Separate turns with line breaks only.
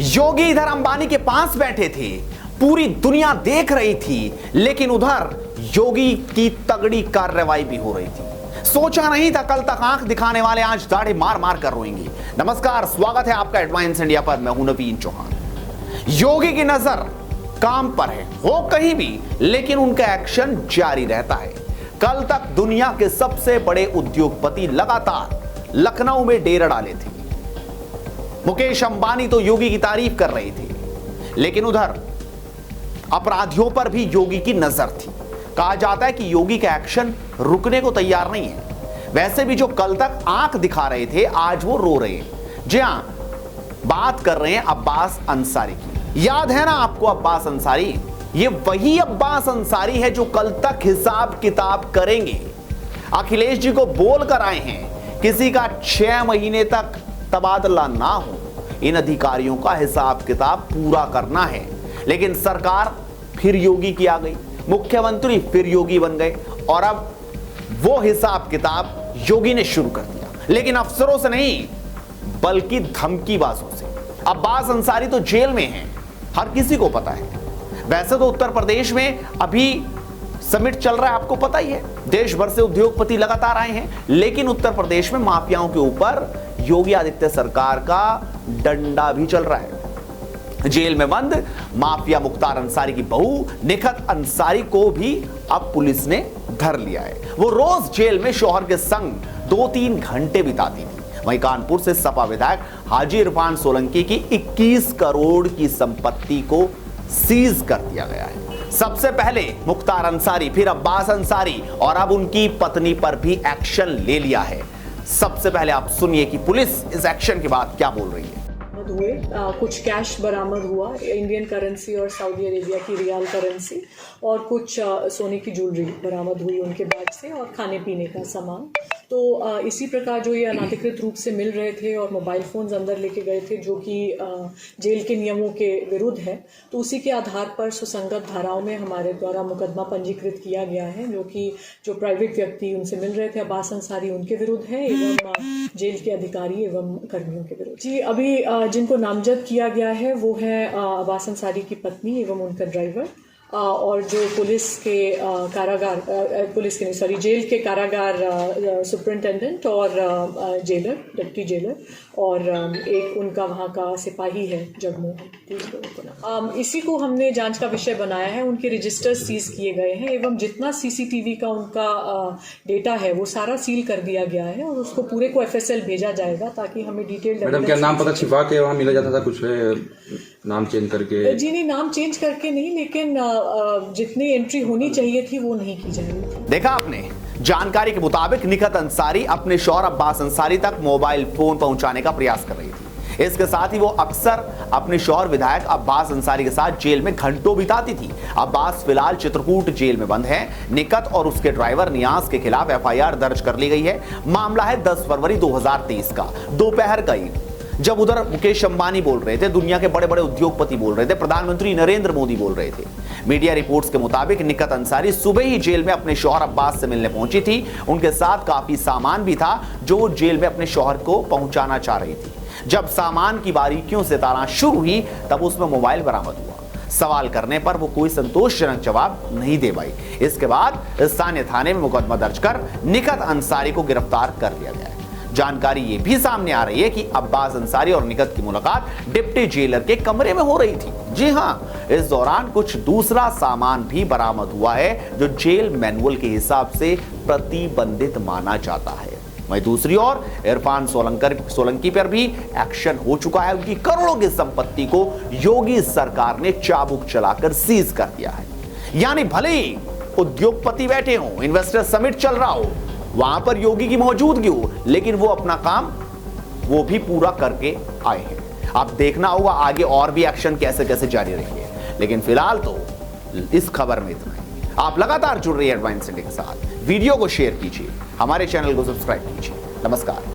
योगी इधर अंबानी के पास बैठे थे, पूरी दुनिया देख रही थी, लेकिन उधर योगी की तगड़ी कार्रवाई भी हो रही थी। सोचा नहीं था कल तक आंख दिखाने वाले आज दाढ़ी मार मार कर रोएंगे। नमस्कार, स्वागत है आपका एडवांस इंडिया पर। मैं हूं नवीन चौहान। योगी की नजर काम पर है, हो कहीं भी, लेकिन उनका एक्शन जारी रहता है। कल तक दुनिया के सबसे बड़े उद्योगपति लगातार लखनऊ में डेरा डाले थे। मुकेश अंबानी तो योगी की तारीफ कर रहे थे, लेकिन उधर अपराधियों पर भी योगी की नजर थी। कहा जाता है कि योगी का एक्शन रुकने को तैयार नहीं है। वैसे भी जो कल तक आंख दिखा रहे थे, आज वो रो रहे हैं। जी हां, बात कर रहे हैं अब्बास अंसारी की। याद है ना आपको अब्बास अंसारी? ये वही अब्बास अंसारी है जो कल तक हिसाब किताब करेंगे। अखिलेश जी को बोल कर आए हैं, किसी का 6 महीने तक तबादला ना हो, इन अधिकारियों का हिसाब किताब पूरा करना है। लेकिन सरकार फिर योगी की आ गई, मुख्यमंत्री फिर योगी बन गए, और अब वो हिसाब किताब योगी ने शुरू कर दिया। लेकिन अफसरों से नहीं, बल्कि धमकीबाजों से। अब्बास अंसारी तो जेल में हैं, हर किसी को पता है। वैसे तो उत्तर प्रदेश में अभी समिट चल रहा है, आपको पता ही है। देश भर से उद्योगपति लगातार आए हैं, लेकिन उत्तर प्रदेश में माफियाओं के ऊपर योगी आदित्य सरकार का डंडा भी चल रहा है। जेल में बंद माफिया मुख्तार अंसारी की बहू निखत अंसारी को भी अब पुलिस ने धर लिया है। वो रोज जेल में शौहर के संग 2-3 घंटे बिताती थी। वहीं कानपुर से सपा विधायक हाजी इरफान सोलंकी की 21 करोड़ की संपत्ति को सीज कर दिया गया है। सबसे पहले मुख्तार अंसारी, फिर अब्बास अंसारी, और अब उनकी पत्नी पर भी एक्शन ले लिया है। सबसे पहले आप सुनिए कि पुलिस इस एक्शन के बाद क्या बोल रही है।
हुए कुछ कैश बरामद हुआ, इंडियन करेंसी और सऊदी अरेबिया की रियाल करेंसी, और कुछ सोने की ज्वेलरी बरामद हुई उनके बैग से, और खाने पीने का सामान। तो इसी प्रकार जो ये अनाधिकृत रूप से मिल रहे थे और मोबाइल फ़ोन्स अंदर लेके गए थे, जो कि जेल के नियमों के विरुद्ध है, तो उसी के आधार पर सुसंगत धाराओं में हमारे द्वारा मुकदमा पंजीकृत किया गया है, जो कि जो प्राइवेट व्यक्ति उनसे मिल रहे थे अब्बास अंसारी, उनके विरुद्ध है, एवं जेल के अधिकारी एवं कर्मियों के विरुद्ध। जी, अभी जिनको नामजद किया गया है वो है अब्बास अंसारी की पत्नी एवं उनका ड्राइवर, और जो पुलिस के कारागार जेल के कारागार सुपरिंटेंडेंट और जेलर, डिप्टी जेलर, और एक उनका वहाँ का सिपाही है जगमोहन। इसी को हमने जांच का विषय बनाया है। उनके रजिस्टर सीज किए गए हैं, एवं जितना सीसीटीवी का उनका डेटा है वो सारा सील कर दिया गया है, और उसको पूरे को एफएसएल भेजा जाएगा ताकि हमें डिटेल।
मैडम, क्या नाम पता छिपा के वहाँ मिला जाता था? कुछ नाम चेंज करके?
जी नहीं, नाम चेंज करके नहीं, लेकिन जितनी एंट्री होनी चाहिए थी वो नहीं की जा रही थी।
देखा आपने, जानकारी के मुताबिक निखत अंसारी अपने शौहर अब्बास अंसारी तक मोबाइल फोन पहुंचाने का प्रयास कर रही थी। इसके साथ ही वो अक्सर अपने शौहर विधायक अब्बास अंसारी के साथ जेल में घंटों बिताती थी। अब्बास फिलहाल चित्रकूट जेल में बंद है। निखत और उसके ड्राइवर नियाज के खिलाफ एफआईआर दर्ज कर ली गई है। मामला है 10 फरवरी 2023 का, दोपहर का, जब उधर मुकेश अंबानी बोल रहे थे, दुनिया के बड़े बड़े उद्योगपति बोल रहे थे, प्रधानमंत्री नरेंद्र मोदी बोल रहे थे। मीडिया रिपोर्ट्स के मुताबिक निखत अंसारी सुबह ही जेल में अपने शौहर अब्बास से मिलने पहुंची थी। उनके साथ काफी सामान भी था जो वो जेल में अपने शौहर को पहुंचाना चाह रही थी। जब सामान की बारीकियों से तलाश शुरू हुई, तब उसमें मोबाइल बरामद हुआ। सवाल करने पर वो कोई संतोषजनक जवाब नहीं दे पाई। इसके बाद स्थानीय थाने में मुकदमा दर्ज कर निखत अंसारी को गिरफ्तार कर लिया गया है। जानकारी ये भी सामने आ रही है कि अब्बास अंसारी और निखत की मुलाकात डिप्टी जेलर के कमरे में हो रही थी। जी हां, इस दौरान कुछ दूसरा सामान भी बरामद हुआ है जो जेल मैनुअल के हिसाब से प्रतिबंधित माना जाता है। वहीं दूसरी ओर इरफान सोलंकी पर भी एक्शन हो चुका है। उनकी करोड़ों की संपत्ति को योगी सरकार ने चाबुक चलाकर सीज कर दिया है। यानी भले ही उद्योगपति बैठे हों, इन्वेस्टर समिट चल रहा हो, वहां पर योगी की मौजूदगी हो, लेकिन वो अपना काम वो भी पूरा करके आए हैं। अब देखना होगा आगे और भी एक्शन कैसे कैसे जारी रहेंगे, लेकिन फिलहाल तो इस खबर में इतना ही। आप लगातार जुड़ रही है एडवांस इंडिया के साथ। वीडियो को शेयर कीजिए, हमारे चैनल को सब्सक्राइब कीजिए। नमस्कार।